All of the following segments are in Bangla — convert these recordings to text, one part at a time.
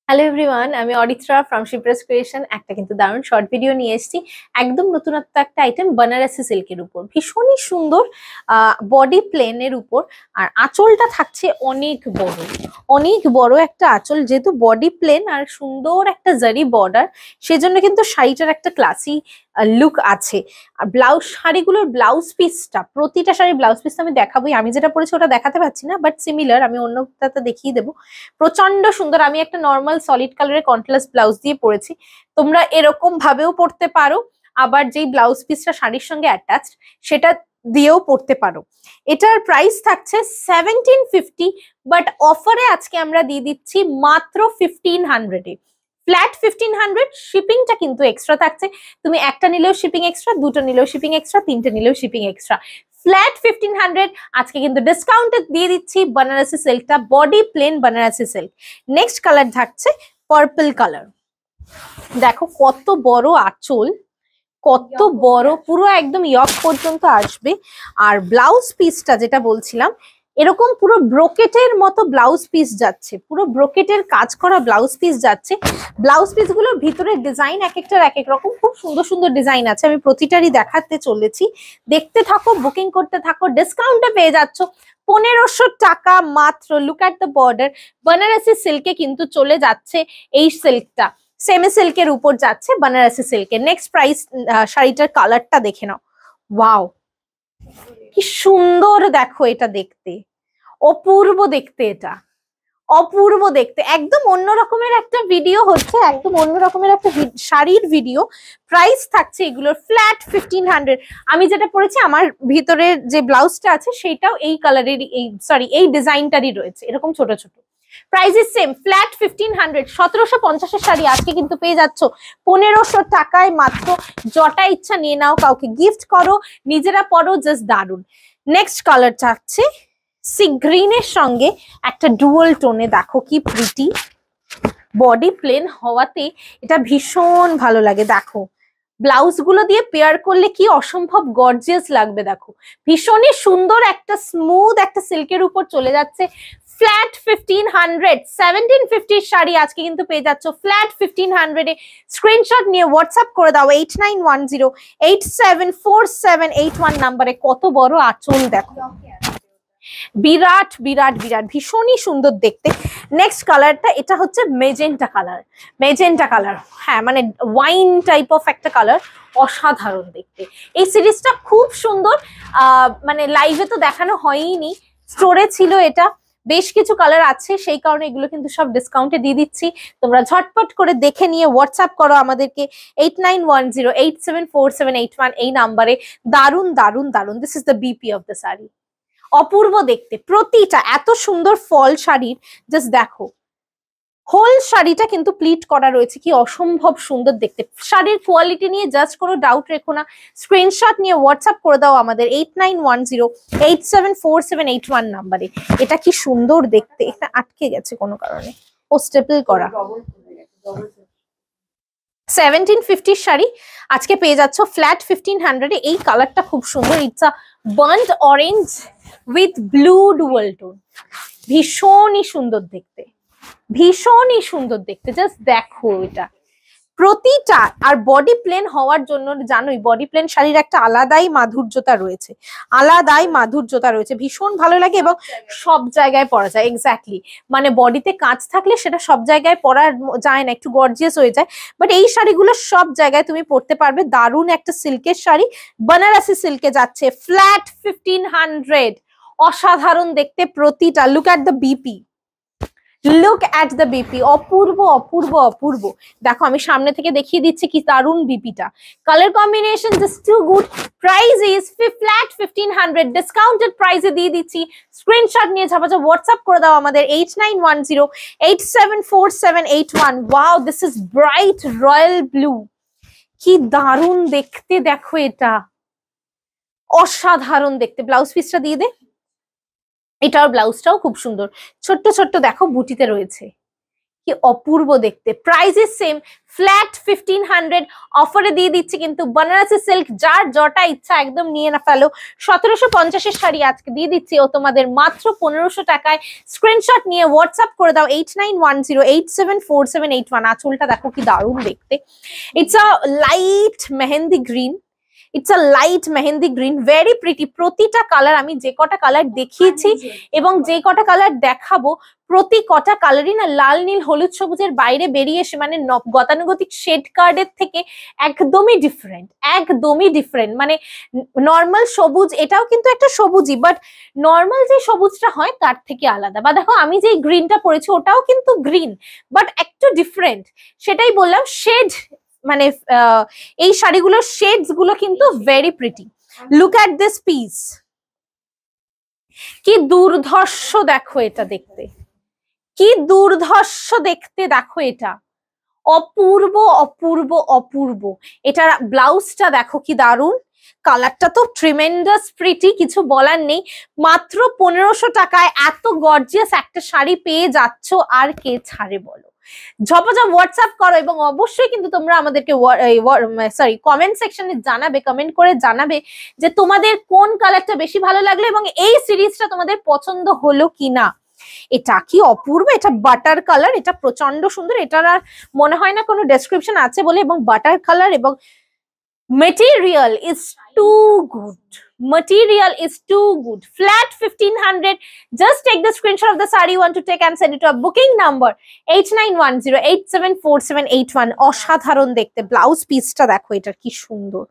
হ্যালো এভরিওয়ান, আমি অরিত্রা ফ্রম শিপ্রাস ক্রিয়েশন। একটা কিন্তু দারুণ শর্ট ভিডিও নিয়ে এসেছি। একদম নতুনত্ব একটা আইটেম, বানারসি সিল্কের উপর, ভীষণই সুন্দর বডি প্লেনের উপর। আর আঁচলটা থাকছে অনেক বড়, অনেক বড় একটা আঁচল। যেহেতু বডি প্লেন আর সুন্দর একটা জারি বর্ডার, সেজন্য কিন্তু শাড়িটার একটা ক্লাসি লুক আছে। আর শাড়িগুলোর ব্লাউজ পিসটা, প্রতিটা শাড়ির ব্লাউজ পিসটা আমি দেখাবোই। আমি যেটা পরেছি ওটা দেখাতে পারছি না, বাট সিমিলার আমি অন্যটাতে দেখিয়ে দেবো। প্রচন্ড সুন্দর। আমি একটা নর্মাল সলিড কালারের কন্ট্রাস্ট ব্লাউজ দিয়ে পরেছি। তোমরা এরকম ভাবেও পরতে পারো, আবার যেই ব্লাউজ পিসটা শাড়ির সঙ্গে অ্যাটাচড সেটা দিয়েও পরতে পারো। এটার প্রাইস থাকছে 1750, বাট অফারে আজকে আমরা দিয়ে দিচ্ছি মাত্র 1500-এ। ফ্ল্যাট 1500। শিপিংটা কিন্তু এক্সট্রা থাকছে। তুমি একটা নিলেও শিপিং এক্সট্রা, দুটো নিলেও শিপিং এক্সট্রা, তিনটে নিলেও শিপিং এক্সট্রা। ফ্ল্যাট 1500 আজকে কিন্তু ডিসকাউন্টে দিয়ে দিচ্ছি বানারসি সিল্কটা, body plain Banarasi silk. Next colour থাকছে পার্পল কালার। দেখো কত বড় আঁচল, কত বড়, পুরো একদম ইয়ক পর্যন্ত আসবে। আর ব্লাউজ পিসটা যেটা বলছিলাম, এরকম পুরো ব্রোকেটের মতো ব্লাউজ পিস যাচ্ছে, পুরো ব্রোকেটের কাজ করা ব্লাউজ পিস যাচ্ছে। ব্লাউজ পিস গুলোর ভিতরে ডিজাইন এক একটার এক এক রকম, খুব সুন্দর সুন্দর ডিজাইন আছে। আমি প্রতিটারই দেখাতে চলেছি, দেখতে থাকো, বুকিং করতে থাকো। ডিসকাউন্টে পেয়ে যাচ্ছ 1500 টাকা মাত্র। Look at the border. Banarasi সিল্কে কিন্তু চলে যাচ্ছে এই সিল্কটা, সেমি সিল্কের উপর যাচ্ছে বানারসি সিল্কের। নেক্সট প্রাইস, শাড়িটার কালারটা দেখে নাও। ওয়াও, কি সুন্দর দেখো, এটা দেখতে অপূর্ব দেখতে, এটা অপূর্ব দেখতে। একদম অন্য রকমের একটা ভিডিও হচ্ছে, একদম অন্য রকমের একটা শাড়ির ভিডিও। প্রাইস থাকছে এগুলোর ফ্ল্যাট 1500। আমি যেটা পরেছি, আমার ভিতরের যে ব্লাউজটা আছে সেটাও এই কালারেরই, এই ডিজাইনটারই রয়েছে, এরকম ছোট ছোট। Price is same, flat 1500। 1750-এর শাড়ি আজকে কিন্তু পেয়ে যাচ্ছ 1500 টাকায় মাত্র। যটা ইচ্ছা নিয়ে নাও, কাউকে গিফট করো, নিজেরা পরো, জাস্ট দারুন। নেক্সট কালার থাকছে সি গ্রিনের সঙ্গে একটা ডুয়াল টোনে। দেখো কি প্রিটি, বডি প্লেন হওয়াতে এটা ভীষণ ভালো লাগে। দেখো ব্লাউজ গুলো দিয়ে পেয়ার করলে কি অসম্ভব গর্জিয়াস লাগবে। দেখো ভীষণই সুন্দর একটা স্মুথ একটা সিল্কের উপর চলে যাচ্ছে। ফ্ল্যাট 1500। 1750 শাড়ি আজকে কিন্তু পেয়ে যাচ্ছ ফ্ল্যাট 1500-এ। স্ক্রিনশট নিয়ে হোয়াটসঅ্যাপ করে দাও 8910874781 নাম্বারে। কত বড় আঁচল দেখো, বিরাট বিরাট বিরাট, ভীষণই সুন্দর দেখতে। নেক্সট কালারটা, এটা হচ্ছে মেজেন্টা কালার। মেজেন্টা কালার, হ্যাঁ, মানে ওয়াইন টাইপ অফ একটা কালার, অসাধারণ দেখতে। এই সিরিজটা খুব সুন্দর। মানে লাইভে তো দেখানো হয়নি, স্টোরে ছিল এটা। বেশ কিছু কালার আছে, সেই কারণে এগুলো কিন্তু সব ডিসকাউন্টে দিয়ে দিচ্ছি। তোমরা ঝটপট করে দেখে নিয়ে হোয়াটসঅ্যাপ করো আমাদেরকে 8910874781 এই নাম্বারে। দারুন দারুন দারুন, this is the BP of the sari. অপূর্ব দেখতে প্রতিটা, এত সুন্দর ফল শাড়ির। জাস্ট দেখো, হোল শাড়িটা কিন্তু প্লিট করা রয়েছে, কি অসম্ভব সুন্দর দেখতে। শাড়ির কোয়ালিটি নিয়ে জাস্ট কোনো ডাউট রেখো না, স্ক্রিনশট নিয়ে হোয়াটসঅ্যাপ করে দাও আমাদের 8910874781 নাম্বারে। এটা কি সুন্দর দেখতে, এটা আটকে গেছে কোনো কারণে, ও স্টেপল করা। 1750 শাড়ি আজকে পেয়ে যাচ্ছ ফ্ল্যাট 1500-এ। এই কালারটা খুব সুন্দর, it's a burnt orange with blue dual tone. ভীষণই সুন্দর দেখতে, ভীষণই সুন্দর দেখতে। জাস্ট দেখো এটা প্রতিটা। আর বডি প্লেন হওয়ার জন্য জানোই, বডি প্লেন শাড়ির একটা আলাদাই মাধুর্যতা রয়েছে, আলাদাই মাধুর্যতা রয়েছে, ভীষণ ভালো লাগে এবং সব জায়গায় পরা যায়। এক্স্যাক্টলি, মানে বডিতে কাঁচ থাকলে সেটা সব জায়গায় পরা যায় না, একটু গর্জিয়াস হয়ে যায়। বাট এই শাড়িগুলো সব জায়গায় তুমি পরতে পারবে। দারুণ একটা সিল্কের শাড়ি, বানারসি সিল্কে যাচ্ছে ফ্ল্যাট 1500। অসাধারণ দেখতে প্রতিটা। Look at the BP, look at the BP, অপূর্ব অপূর্ব অপূর্ব। দেখো আমি সামনে থেকে দেখিয়ে দিচ্ছি কি দারুণ বিপিটা। Colour combination just too good. Price is flat 1500। Discounted প্রাইসে দিয়ে দিচ্ছি। স্ক্রিনশট নিয়ে ঝাপাঝাপ হোয়াটসঅ্যাপ করে দাও আমাদের 8910874781। Wow, this is bright royal blue, কি দারুণ দেখতে। দেখো এটা অসাধারণ দেখতে। ব্লাউজ পিসটা দিয়ে দে। এটার ব্লাউজটাও খুব সুন্দর, ছোট্ট ছোট্ট দেখো বুটিতে রয়েছে, কি অপূর্ব দেখতে। প্রাইস ইজ সেম, ফ্ল্যাট 1500 অফারে দিয়ে দিচ্ছি কিন্তু বানারসি সিল্ক, যার জটা ইচ্ছা একদম নিয়ে না ফেলো। 1750 শাড়ি আজকে দিয়ে দিচ্ছি ও তোমাদের মাত্র 1500 টাকায়। স্ক্রিনশট নিয়ে হোয়াটসঅ্যাপ করে দাও 8910874781। আঁচলটা দেখো কি দারুণ দেখতে। It's a light mehendi green, it's a light mehendi green, very pretty. প্রতিটা কালার আমি যে কটা কালার দেখিয়েছি এবং যে কটা কালার দেখাবো প্রতি কটা কালারই না লাল নীল হলুদ সবুজের বাইরে বেরিয়ে এসে মানে গতানুগতিক শেড কার্ডের থেকে একদমই ডিফারেন্ট, একদমই ডিফারেন্ট। মানে নর্মাল সবুজ, এটাও কিন্তু একটা সবুজই, বাট নর্মাল যে সবুজটা হয় তার থেকে আলাদা। বা দেখো আমি যে গ্রিনটা পরেছি ওটাও কিন্তু গ্রিন, বাট একটু ডিফারেন্ট। সেটাই বললাম, শেড মানে এই শাড়িগুলোর শেডস গুলো কিন্তু very pretty. Look at this piece, কি দুর্ধর্ষ দেখো এটা দেখতে, কি দুর্ধর্ষ দেখতে দেখো এটা, অপূর্ব অপূর্ব অপূর্ব। এটার ব্লাউজটা দেখো কি দারুণ, কালারটা তো ট্রিমেন্ডাস প্রিটি, কিছু বলার নেই। মাত্র 1500 টাকায় এত গর্জিয়াস একটা শাড়ি পেয়ে যাচ্ছ, আর কে ছাড়ে বলো। ঝপাঝপ হোয়াটসঅ্যাপ করো এবং অবশ্যই কিন্তু তোমরা আমাদেরকে কমেন্ট সেকশনে জানাবে, কমেন্ট করে জানাবে যে তোমাদের কোন কালারটা বেশি ভালো লাগলো এবং এই সিরিজটা তোমাদের পছন্দ হলো কিনা। এটা কি অপূর্ব, এটা বাটার কালার, এটা প্রচন্ড সুন্দর। এটার আর মনে হয় না কোনো ডেসক্রিপশন আছে বলে, এবং বাটার কালার এবং material is too good, material is too good. Flat 1500, just take the screenshot of the saree you want to take and send it to a booking number 8910874781। অসাধারণ দেখতে। ব্লাউজ পিসটা দেখো এটা কি সুন্দর,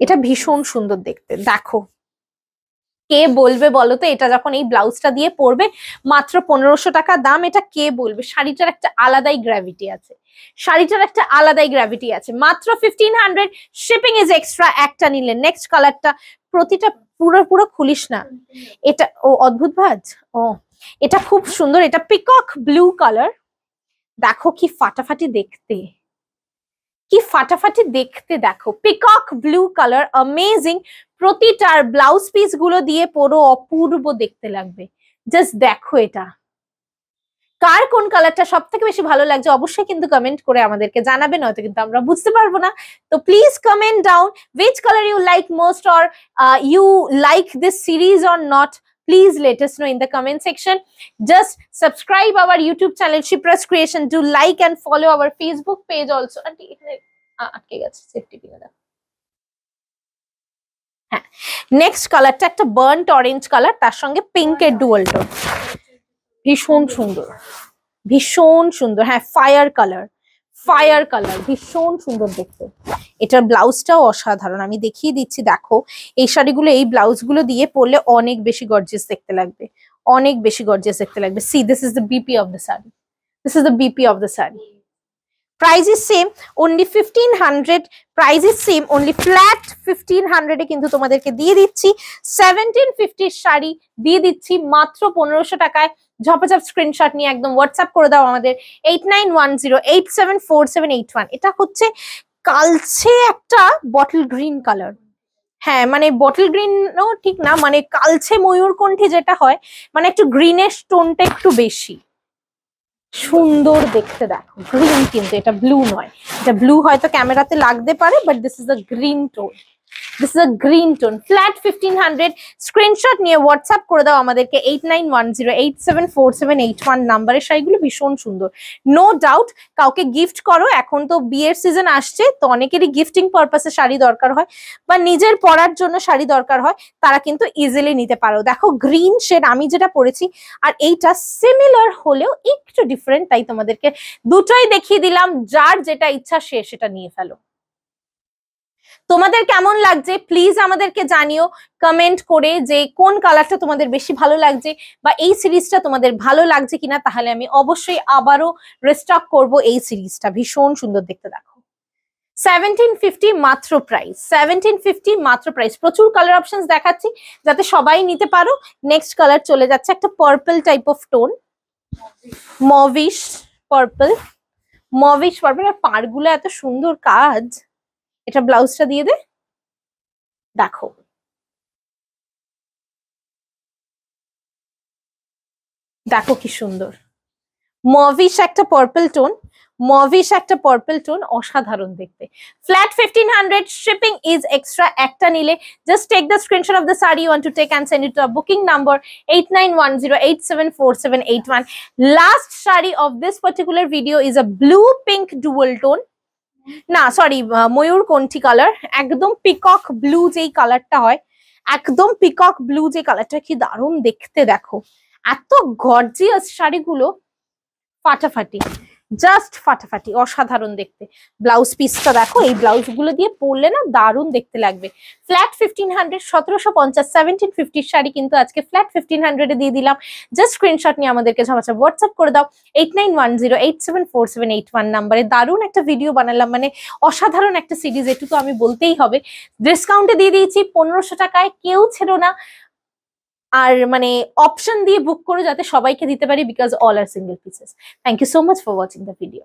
এটা ভীষণ সুন্দর দেখতে। দেখো কে বলবে বলো তো, এটা যখন এই ব্লাউজটা দিয়ে পরবে, মাত্র 1500 টাকা দাম, এটা কে বলবে? শাড়িটার একটা আলাদাই গ্র্যাভিটি আছে, শাড়িটার একটা আলাদাই গ্র্যাভিটি আছে। মাত্র 1500, শিপিং ইজ এক্সট্রা। একটা নিলে নেক্সট কালারটা, প্রতিটা পুরো পুরো খুলিস না। এটা ও অদ্ভুত ভাজ, ও এটা খুব সুন্দর, এটা পিকক ব্লু কালার। দেখো কি ফাটাফাটি দেখতে, কি ফাটাফাটি দেখতে দেখো, পিকক ব্লু কালার, অ্যামেজিং। প্রতিটার ব্লাউজ পিস গুলো দিয়ে পুরো অপূর্ব দেখতে লাগবে। জাস্ট দেখো এটা, কার কোন কালারটা সব থেকে বেশি ভালো লাগছে অবশ্যই কিন্তু কমেন্ট করে আমাদেরকে জানাবে, নয়তো কিন্তু আমরা বুঝতে পারবো না। তো please comment down which color you like most or you like this series or not. Please let us know in the comment section. Just subscribe our YouTube channel Shipra's Creation. Do like and follow our Facebook page also. আটকে গেছে সেফটি পিনটা। হ্যাঁ, নেক্সট কালারটা একটা বার্ন্ট অরেঞ্জ কালার, তার সঙ্গে পিঙ্কের ডুয়াল টোন, ভীষণ সুন্দর, ভীষণ সুন্দর। হ্যাঁ, ফায়ার কালার, ফায়ার কালার, ভীষণ সুন্দর দেখতে। এটার ব্লাউজটাও অসাধারণ, আমি দেখিয়ে দিচ্ছি। দেখো এই শাড়িগুলো এই ব্লাউজগুলো দিয়ে পরলে অনেক বেশি গর্জিয়াস দেখতে লাগবে, অনেক বেশি গর্জিয়াস দেখতে লাগবে। C this is the BP of the sari, this is the BP of the sari. Price is same, only 1500। Price is same, only flat 1500 এ কিন্তু তোমাদেরকে দিয়ে দিচ্ছি 1750 শাড়ি দিয়ে দিচ্ছি মাত্র 1500 টাকায়। ঝপাঝপ স্ক্রিনশট নিয়ে একদম হোয়াটসঅ্যাপ করে দাও আমাদের 8910874781। এটা হচ্ছে কালচে একটা বটল গ্রিন কালার। হ্যাঁ, মানে বটল গ্রিনও ঠিক না, মানে কালচে ময়ূরকণ্ঠী যেটা হয়, মানে একটু গ্রিনের টোনটা একটু বেশি সুন্দর দেখতে। দেখো গ্রিন, কিন্তু এটা ব্লু নয়, এটা ব্লু হয়তো ক্যামেরাতে লাগতে পারে, but this is a green tone, this is a green tone. Flat 1500, screenshot নিয়ে হোয়াটসঅ্যাপ করে দাও আমাদেরকে 8910874781 নাম্বারের। শাড়িগুলো ভীষণ সুন্দর, নো ডাউট। কাউকে গিফট করো, এখন তো বিয়ের সিজন আসছে, তো অনেকেরই গিফটিং পারপাসে শাড়ি দরকার হয় বা নিজের পরার জন্য শাড়ি দরকার হয়, তারা কিন্তু ইজিলি নিতে পারো। দেখো গ্রিন শেড আমি যেটা পরেছি আর এইটা সিমিলার হলেও একটু ডিফারেন্ট, তাই তোমাদেরকে দুটোই দেখিয়ে দিলাম। যার যেটা ইচ্ছা সে সেটা নিয়ে ফেলো। তোমাদের কেমন লাগছে প্লিজ আমাদেরকে জানিও কমেন্ট করে, যে কোন কালারটা তোমাদের বেশি ভালো লাগছে বা এই সিরিজটা তোমাদের ভালো লাগছে কিনা। তাহলে আমি অবশ্যই আবারও রিস্টক করব এই সিরিজটা, ভীষণ সুন্দর দেখতে। দেখো 1750 মাত্র প্রাইস, 1750 মাত্র প্রাইস। প্রচুর কালার অপশনস দেখাচ্ছি যাতে সবাই নিতে পারো। নেক্সট কালার চলে যাচ্ছে একটা purple type of tone, mauvish purple, mauvish purple. আর পাড়গুলো এত সুন্দর কাজ, এটা ব্লাউজটা দিয়ে দে। দেখো দেখো কি সুন্দর, মভিশ একটা পার্পল টোন, মভিশ একটা পার্পল টোন, অসাধারণ দেখতে। Flat 1500, shipping is extra. একটা নিলে just take the screenshot of the sari you want to take and send it to booking number 8910874781। Last sari of this particular video is a blue pink dual tone, না সরি ময়ূর কণ্ঠী কালার, একদম পিকক ব্লু যেই কালারটা হয়, একদম পিকক ব্লু যে কালারটা, কি দারুণ দেখতে দেখো। এত গর্জিয়াস শাড়িগুলো, ফাটাফাটি, জাস্ট ফাটাফাটি, অসাধারণ দেখতে। ব্লাউজ পিসটা দেখো, এই ব্লাউজ গুলো দিয়ে পরলে না দারুণ দেখতে লাগবে। ফ্ল্যাট 1500, 1750, 1750 শাড়ি কিন্তু আজকে ফ্ল্যাট 1500 এ দিয়ে দিলাম। জাস্ট স্ক্রিনশট নিয়ে আমাদেরকে ঝামাঝা হোয়াটসঅ্যাপ করে দাও 8910874781 নাম্বারে। দারুণ একটা ভিডিও বানালাম, মানে অসাধারণ একটা সিরিজ, এটুকু আমি বলতেই হবে। ডিসকাউন্টে দিয়ে দিয়েছি 1500 টাকায়, কেউ ছেড়ো না। আর মানে অপশন দিয়ে বুক করে যাতে সবাইকে দিতে পারি, because all are single pieces. Thank you so much for watching the video.